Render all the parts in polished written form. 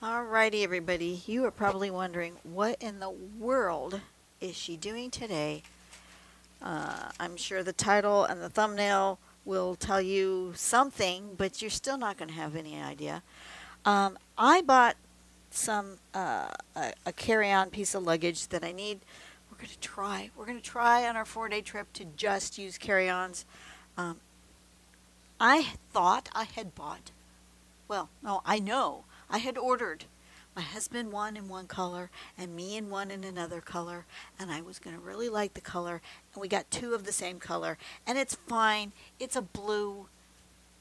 Alrighty, everybody. You are probably wondering what in the world is she doing today? I'm sure the title and the thumbnail will tell you something, but you're still not going to have any idea. I bought a carry-on piece of luggage that I need. We're going to try. We're going to try on our 4-day trip to just use carry-ons. Um, I thought I had bought. Well, no, I know. I had ordered my husband one in one color and me in one in another color, and I was going to really like the color, and we got two of the same color, and it's fine. It's a blue.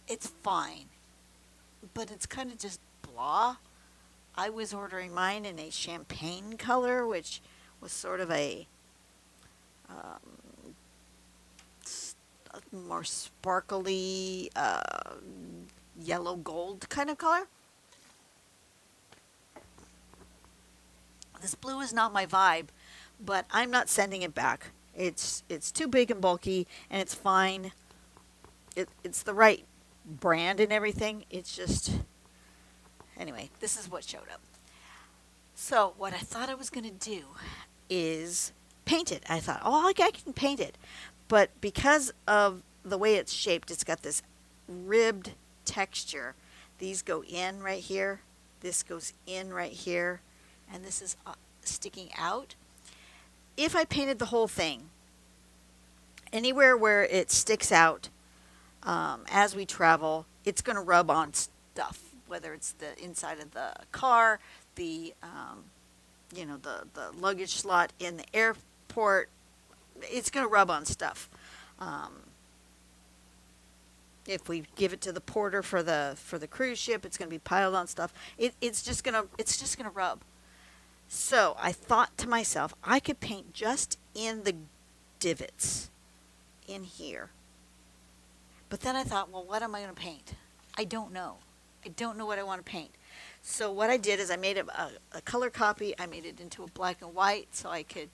It's fine. But it's kind of just blah. I was ordering mine in a champagne color, which was sort of um, a more sparkly yellow gold kind of color. This blue is not my vibe, but I'm not sending it back. It's too big and bulky, and it's fine. It's the right brand and everything. It's just anyway. This is what showed up. So what I thought I was gonna do is paint it. I thought, oh, I can paint it, but because of the way it's shaped, it's got this ribbed texture. These go in right here. This goes in right here, and this is sticking out. If I painted the whole thing, anywhere where it sticks out as we travel, it's going to rub on stuff, whether it's the inside of the car, the the luggage slot in the airport. It's going to rub on stuff. If we give it to the porter for the cruise ship, it's going to be piled on stuff. It's just gonna rub. So I thought to myself, I could paint just in the divots in here. But then I thought, well, what am I going to paint? I don't know. I don't know what I want to paint. So what I did is I made a color copy. I made it into a black and white so I could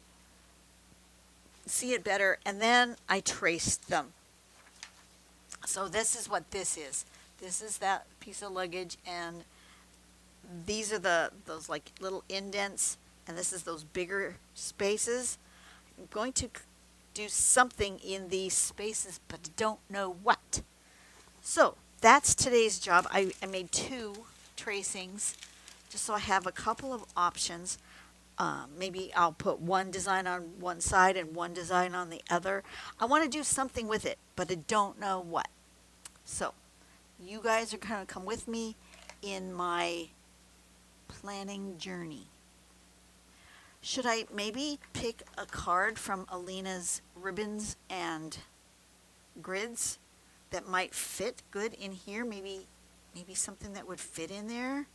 see it better. And then I traced them. So this is what this is. This is that piece of luggage, and these are those like little indents, and this is those bigger spaces. I'm going to do something in these spaces, but don't know what. So that's today's job. I made two tracings just so I have a couple of options. Maybe I'll put one design on one side and one design on the other. I want to do something with it, but I don't know what. So you guys are going to come with me in my planning journey. Should I maybe pick a card from Alina's ribbons and grids that might fit good in here? Maybe something that would fit in there.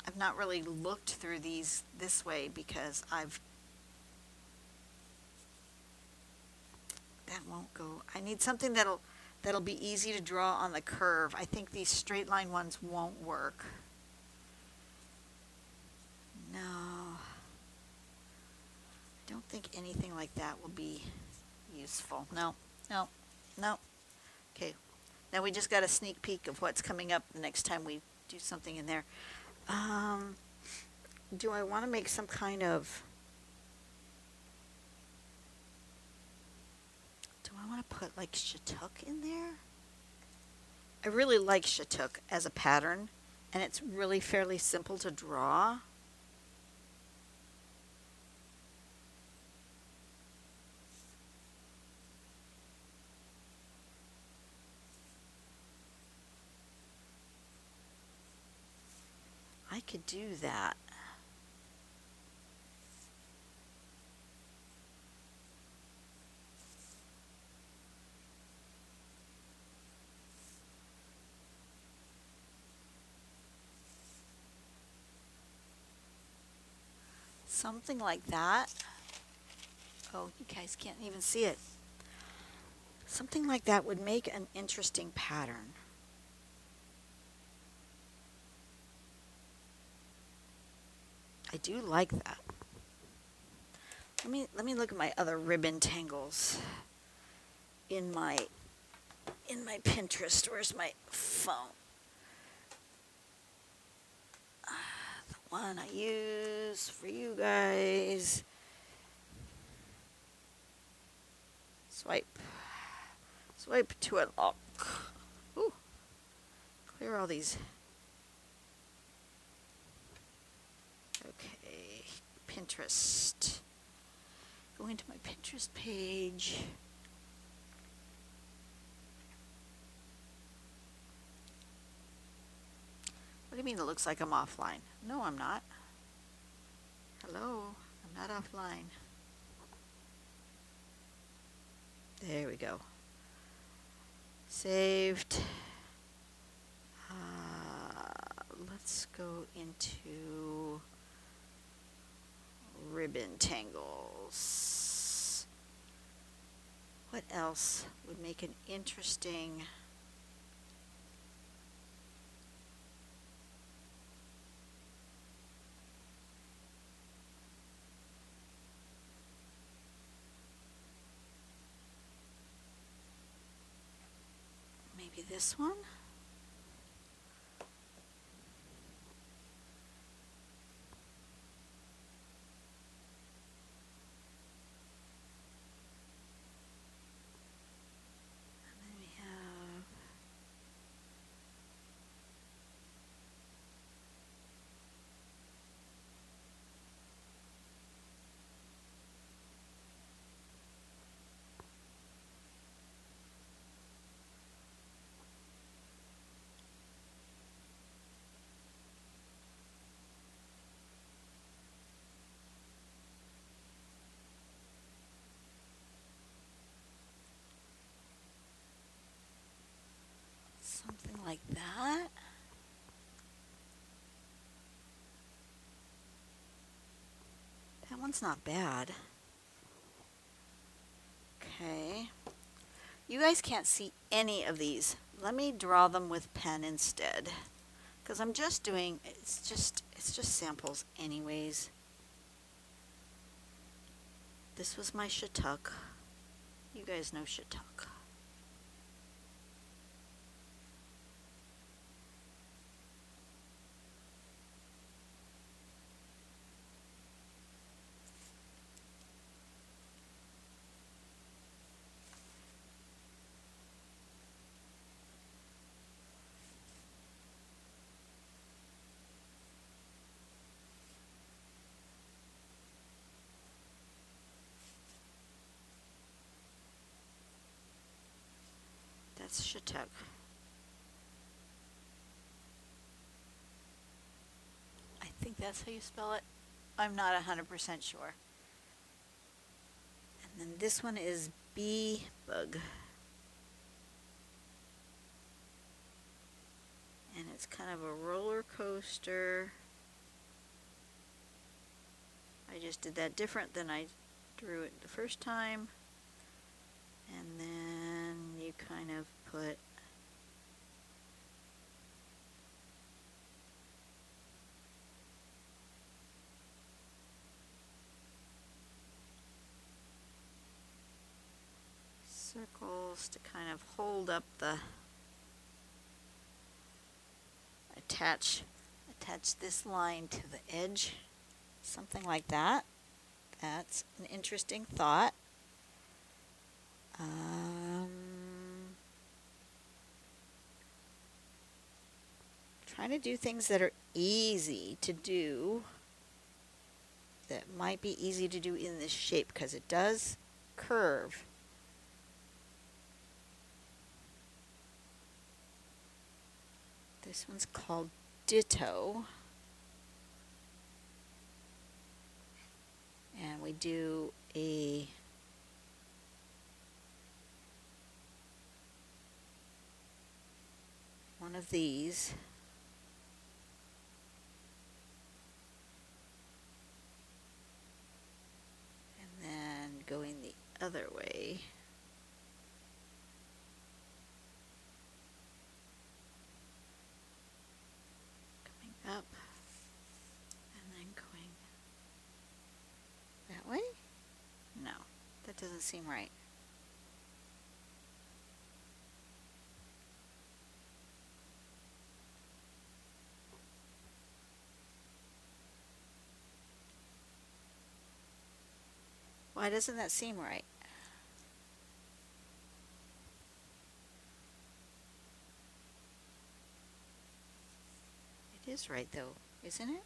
I've not really looked through these this way because that won't go. I need something that'll be easy to draw on the curve. I think these straight line ones won't work. No. I don't think anything like that will be useful. No. Okay. Now we just got a sneak peek of what's coming up the next time we do something in there. Do I want to make some kind of... Do I want to put like Shatook in there? I really like Shatook as a pattern, and it's really fairly simple to draw. I could do that. Something like that. Oh, you guys can't even see it. Something like that would make an interesting pattern. I do like that. Let me look at my other ribbon tangles in my in my Pinterest. Where's my phone? The one I use for you guys. Swipe. Swipe to unlock. Ooh. Clear all these. Okay. Pinterest. Go into my Pinterest page. What do you mean it looks like I'm offline? No, I'm not. Hello, I'm not offline. There we go. Saved. Let's go into ribbon tangles. What else would make an interesting maybe this one? And then we have something like that. That one's not bad. Okay. You guys can't see any of these. Let me draw them with pen instead. Because I'm just doing, it's just samples anyways. This was my Shattuck. You guys know Shattuck. That's Shattuck. I think that's how you spell it. I'm not 100% sure. And then this one is bee bug. And it's kind of a roller coaster. I just did that different than I drew it the first time. And then you kind of put circles to kind of hold up the attach this line to the edge, something like that. That's an interesting thought. Trying to do things that are easy to do, that might be easy to do in this shape because it does curve. This one's called Ditto. And we do one of these. And then going the other way. Coming up. And then going that way? No, that doesn't seem right. Why doesn't that seem right? It is right though, isn't it?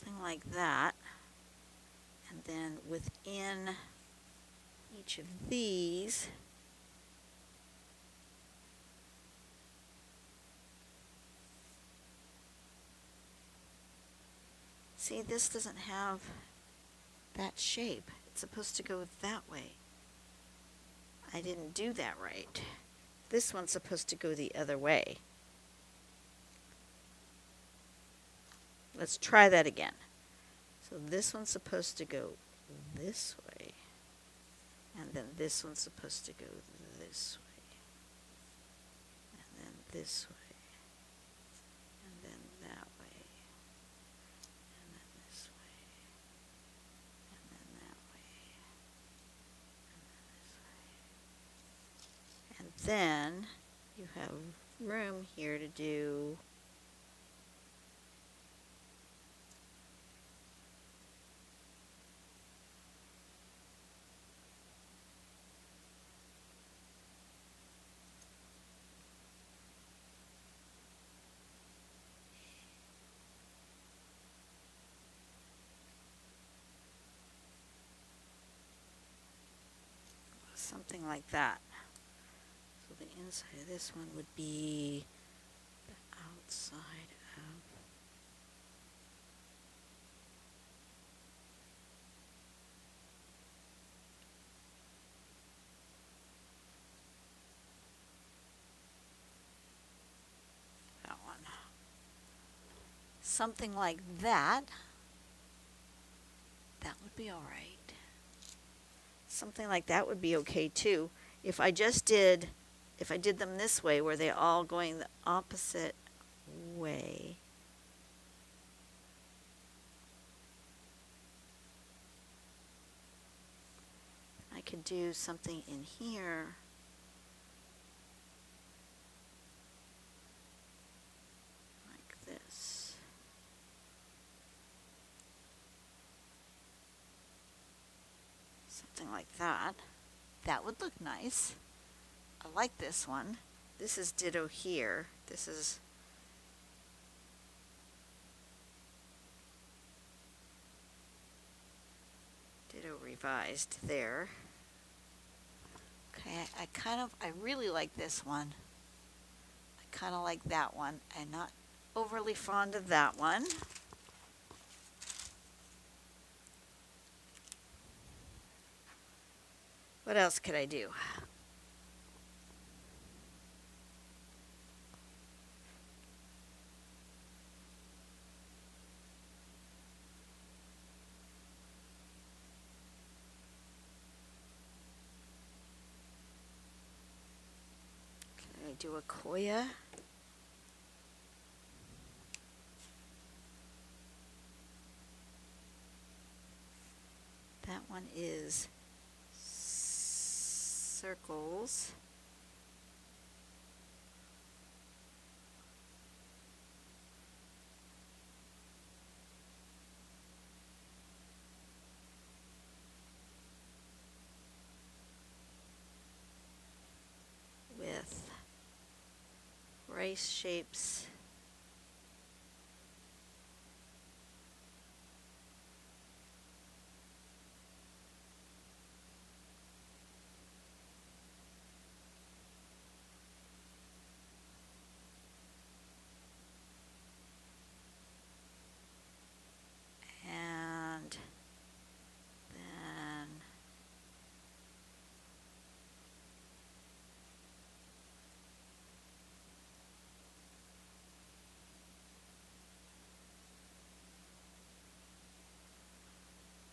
Something like that. And then within each of these, see, this doesn't have that shape. It's supposed to go that way. I didn't do that right. This one's supposed to go the other way. Let's try that again. So this one's supposed to go this way. And then this one's supposed to go this way. And then this way. And then that way. And then this way. And then that way. And then this way. And then you have room here to do something like that. So the inside of this one would be the outside of that one. Something like that. That would be all right. Something like that would be okay too. If I did them this way, where they all going the opposite way. I could do something in here. Like this. Something like that. That would look nice. I like this one. This is ditto here. This is ditto revised there. Okay, I really like this one. I kind of like that one. I'm not overly fond of that one. What else could I do? Can I do a Koya? That one is circles. With rice shapes. And then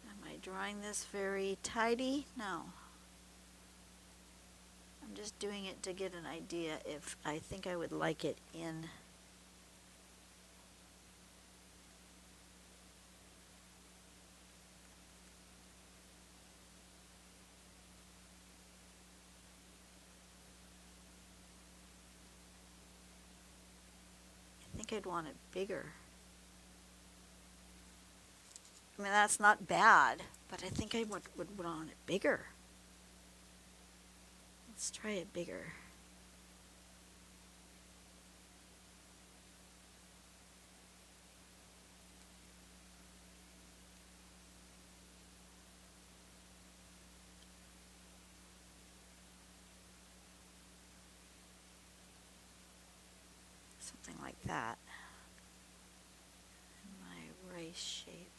am I drawing this very tidy? No. Am I'm just doing it to get an idea if I think I would like it in. I think I'd want it bigger. I mean, that's not bad, but I think I would want it bigger. Let's try it bigger. Something like that. My race shape.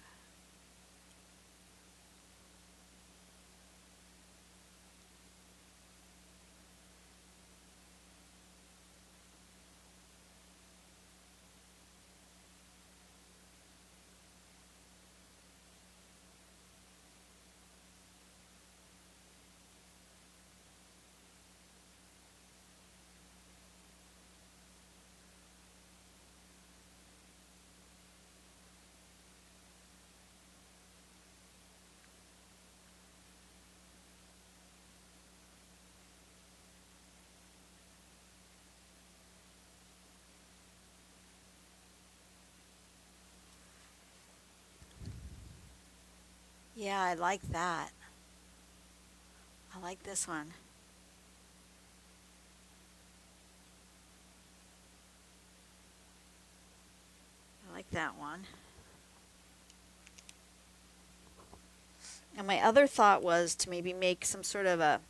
Yeah, I like that. I like this one. I like that one. And my other thought was to maybe make some sort of a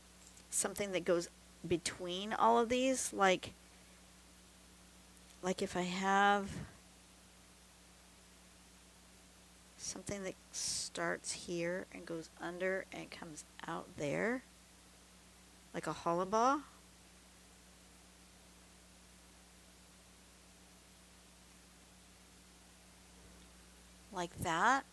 something that goes between all of these, like if I have something that starts here and goes under and comes out there, like a hollabah. Like that.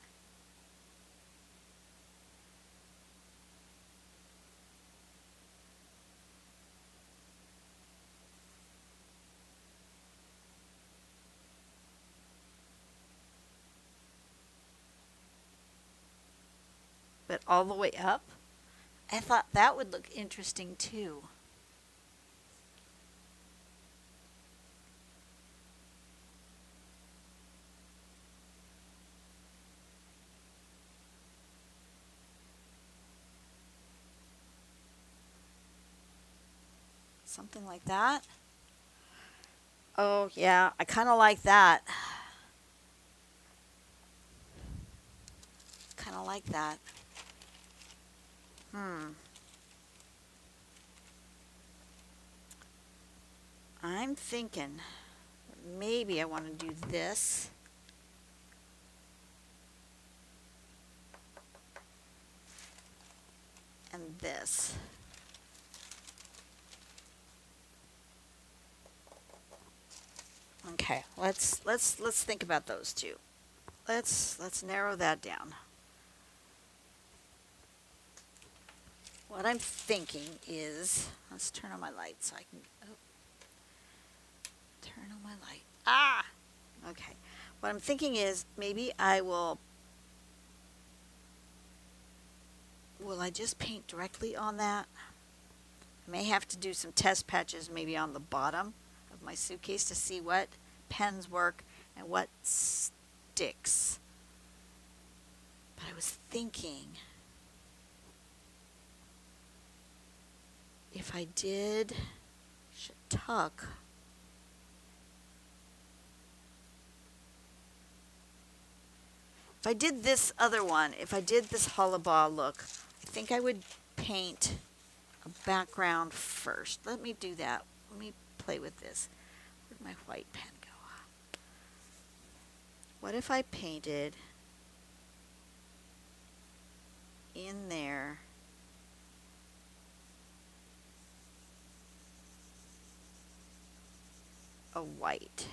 But all the way up. I thought that would look interesting too. Something like that. Oh, yeah, I kind of like that. Kind of like that. I'm thinking maybe I want to do this. And this. Okay, let's think about those two. Let's narrow that down. What I'm thinking is, let's turn on my light so I can, turn on my light. Ah! Okay. What I'm thinking is maybe will I just paint directly on that? I may have to do some test patches maybe on the bottom of my suitcase to see what pens work and what sticks. But I was thinking if I did tuck, if I did this other one, if I did this hollabah look, I think I would paint a background first. Let me do that. Let me play with this. Where'd my white pen go? What if I painted in there a white?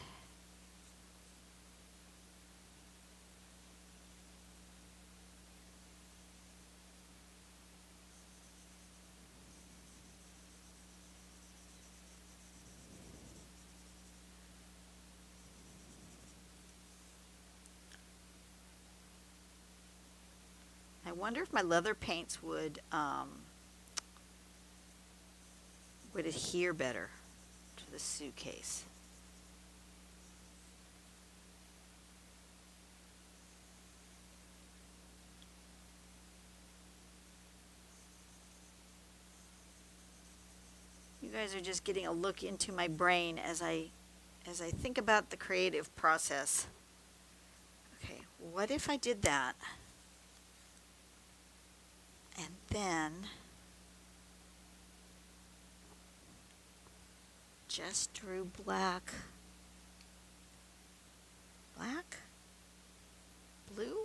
wonder if my leather paints would adhere better to the suitcase. You guys are just getting a look into my brain as I think about the creative process. Okay, what if I did that? And then just drew black, blue.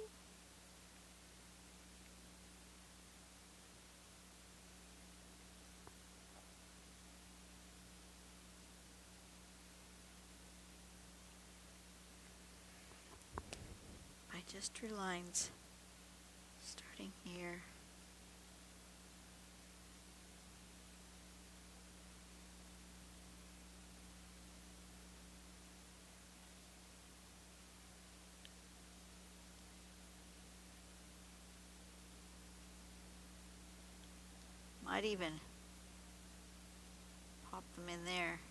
I just drew lines starting here. Might even pop them in there.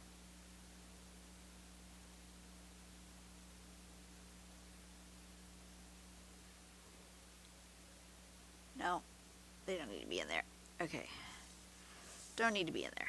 No, they don't need to be in there. Okay. Don't need to be in there.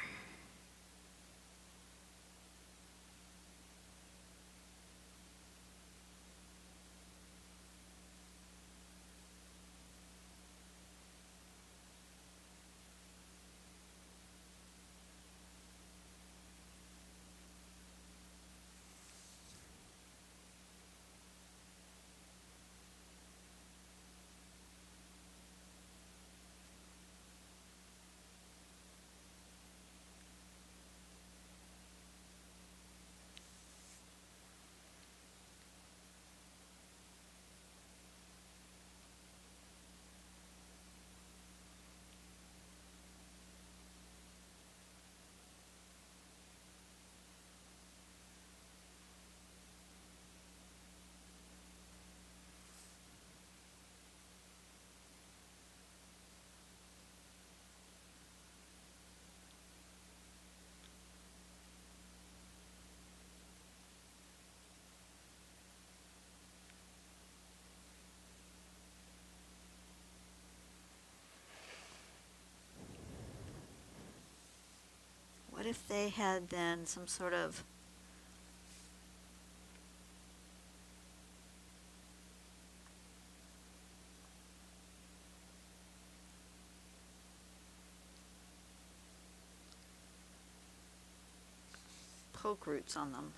What if they had then some sort of poke roots on them?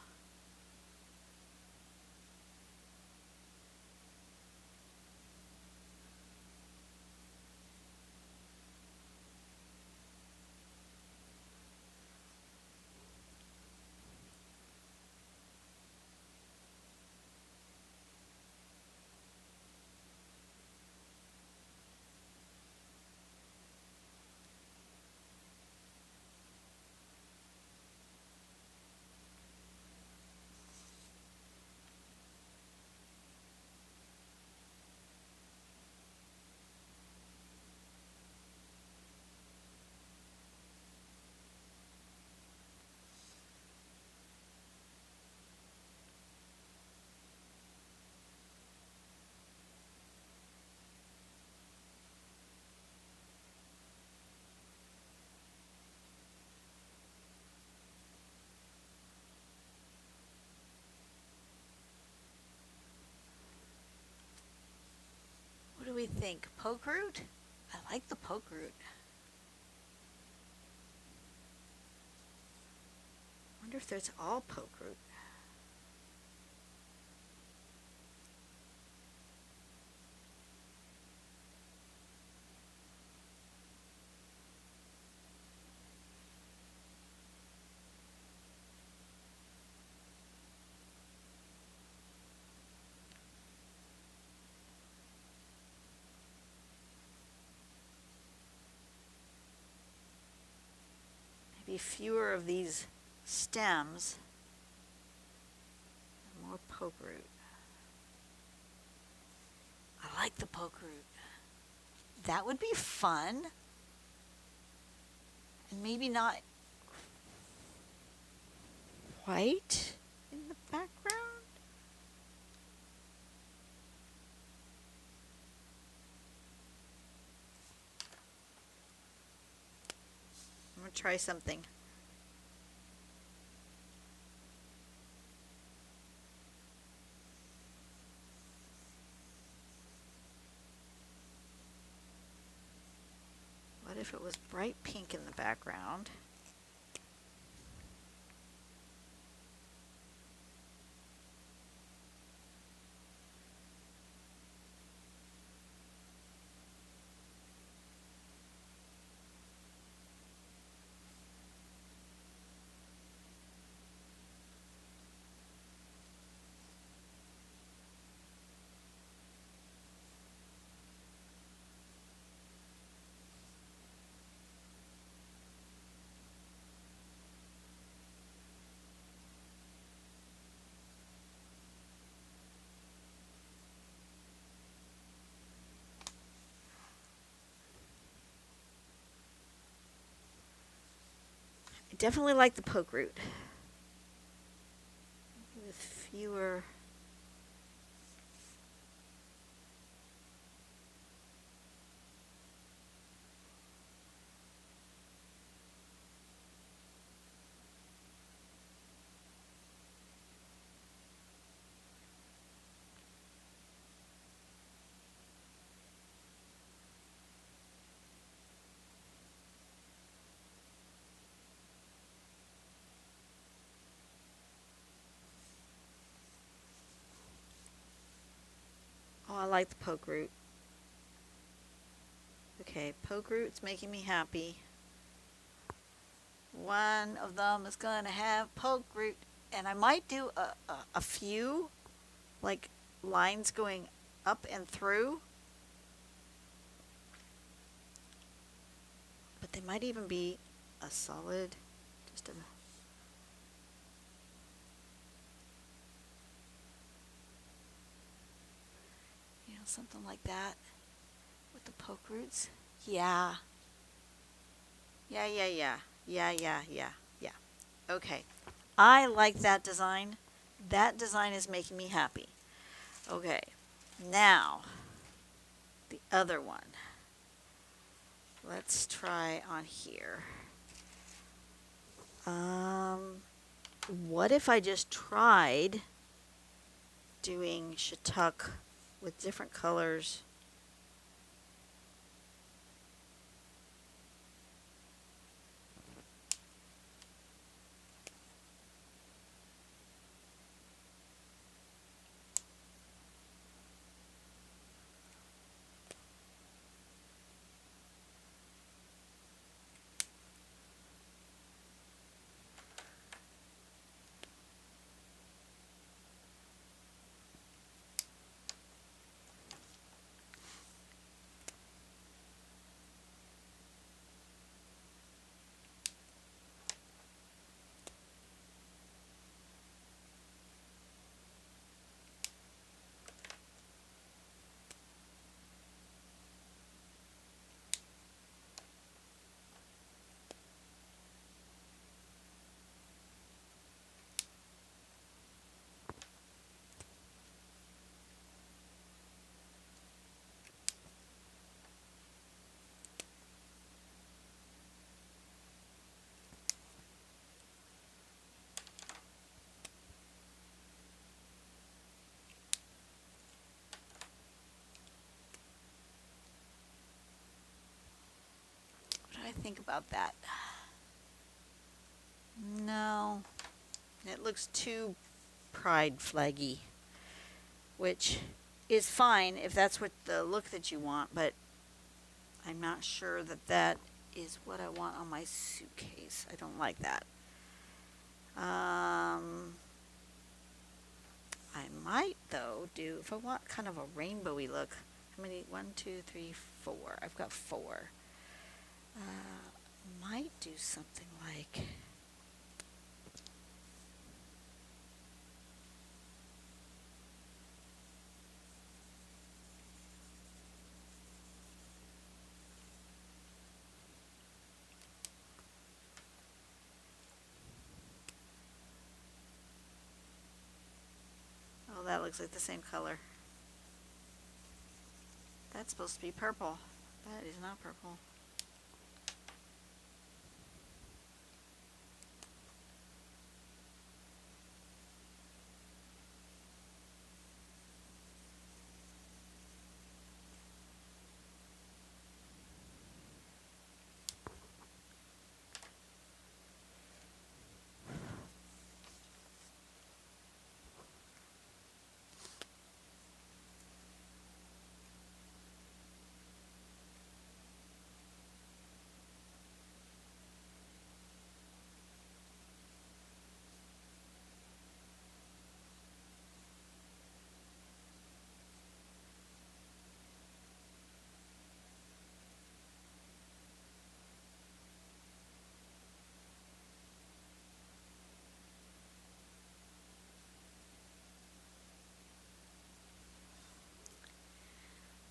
What do we think? Poke root? I like the poke root. Wonder if there's all poke root. Maybe fewer of these stems, more poke root. I like the poke root. That would be fun. And maybe not white in the background. I'm going to try something. What if it was bright pink in the background? I definitely like the poke root. With fewer. Oh, I like the poke root. Okay, poke root's making me happy. One of them is going to have poke root. And I might do a few, like, lines going up and through. But they might even be a solid, just a... You know, something like that with the poke roots. Yeah. Yeah. Okay. I like that design. That design is making me happy. Okay. Now, the other one. Let's try on here. What if I just tried doing Shattuck with different colors? What do I think about that? No. It looks too pride flaggy, which is fine if that's what the look that you want, but I'm not sure that that is what I want on my suitcase. I don't like that. I might, though, do, if I want kind of a rainbowy look, how many? 1, 2, 3, 4. I've got 4. Might do something like... Oh, that looks like the same color. That's supposed to be purple. That is not purple.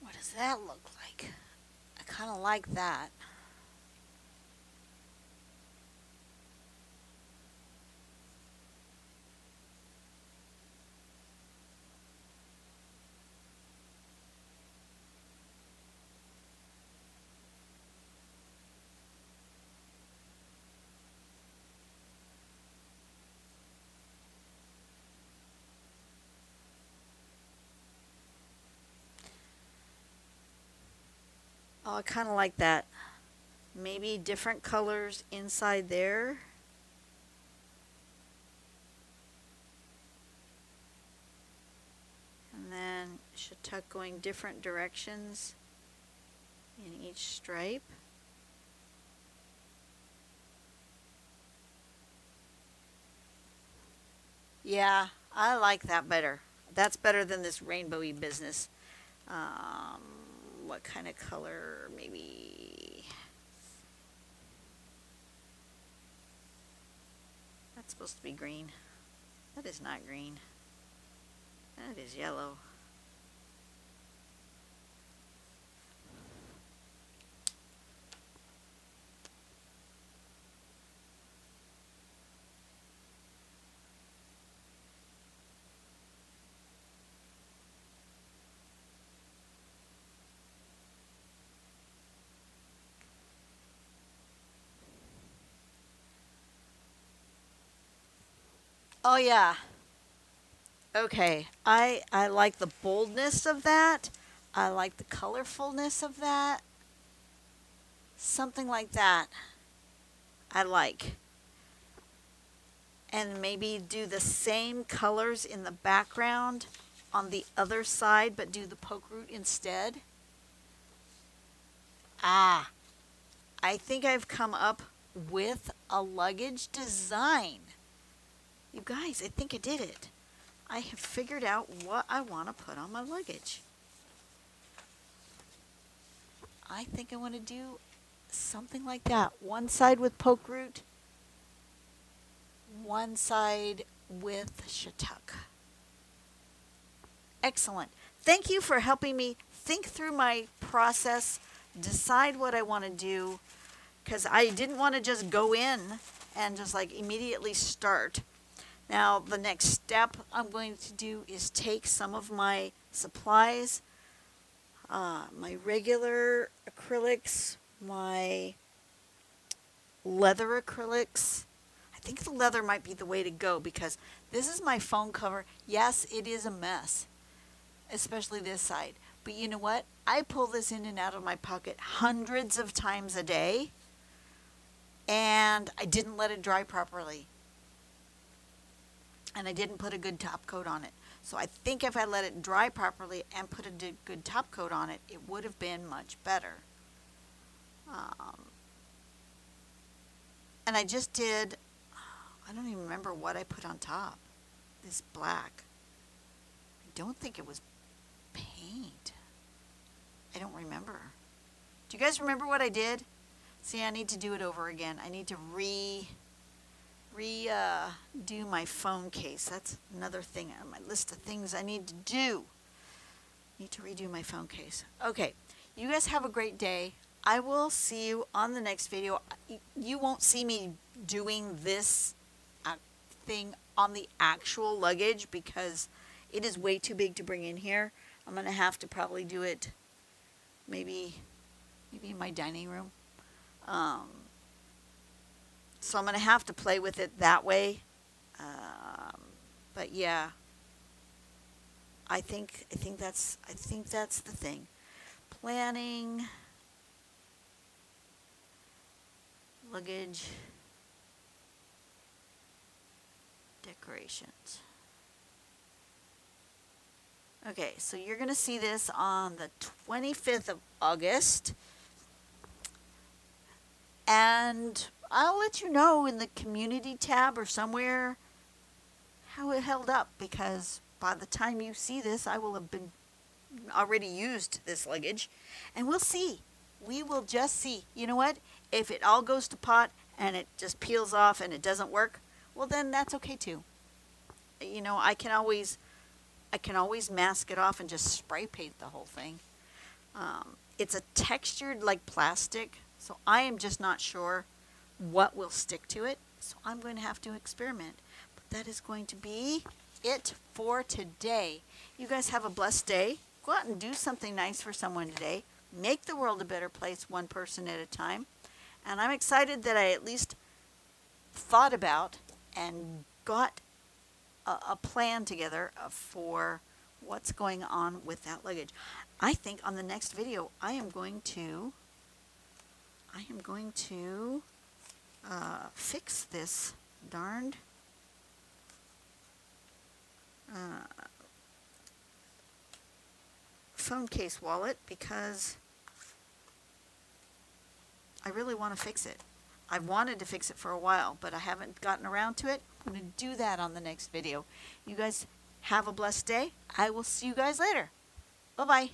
What does that look like? I kind of like that. Oh, I kind of like that. Maybe different colors inside there. And then Shattuck going different directions in each stripe. Yeah, I like that better. That's better than this rainbowy business. Um, what kind of color? Maybe that's supposed to be green. That is not green. That is yellow. Oh yeah. Okay. I like the boldness of that. I like the colorfulness of that. Something like that. I like. And maybe do the same colors in the background on the other side, but do the poke root instead. Ah, I think I've come up with a luggage design. You guys, I think I did it. I have figured out what I want to put on my luggage. I think I want to do something like that. One side with poke root, one side with Shattuck. Excellent. Thank you for helping me think through my process, decide what I want to do, because I didn't want to just go in and just like immediately start. Now, the next step I'm going to do is take some of my supplies, my regular acrylics, my leather acrylics. I think the leather might be the way to go because this is my phone cover. Yes, it is a mess, especially this side. But you know what? I pull this in and out of my pocket hundreds of times a day, and I didn't let it dry properly. And I didn't put a good top coat on it. So I think if I let it dry properly and put a good top coat on it, it would have been much better. And I just did, I don't even remember what I put on top. This black. I don't think it was paint. I don't remember. Do you guys remember what I did? See, I need to do it over again. I need to do my phone case. That's another thing on my list of things I need to do. Need to redo my phone case. Okay, you guys have a great day. I will see you on the next video. You won't see me doing this thing on the actual luggage because It is way too big to bring in here. I'm going to have to probably do it maybe in my dining room. So I'm going to have to play with it that way. But yeah, I think that's the thing. Planning, luggage, decorations. Okay, so you're going to see this on the 25th of August. And I'll let you know in the community tab or somewhere how it held up, because by the time you see this, I will have been already used this luggage, and we'll see. We will just see. You know what? If it all goes to pot and it just peels off and it doesn't work, well then that's okay too. You know, I can always mask it off and just spray paint the whole thing. It's a textured like plastic, so I am just not sure what will stick to it. So I'm going to have to experiment. But that is going to be it for today. You guys have a blessed day. Go out and do something nice for someone today. Make the world a better place one person at a time. And I'm excited that I at least thought about and got a plan together for what's going on with that luggage. I think on the next video I am going to fix this darned phone case wallet, because I really want to fix it. I've wanted to fix it for a while, but I haven't gotten around to it. I'm going to do that on the next video. You guys have a blessed day. I will see you guys later. Bye-bye.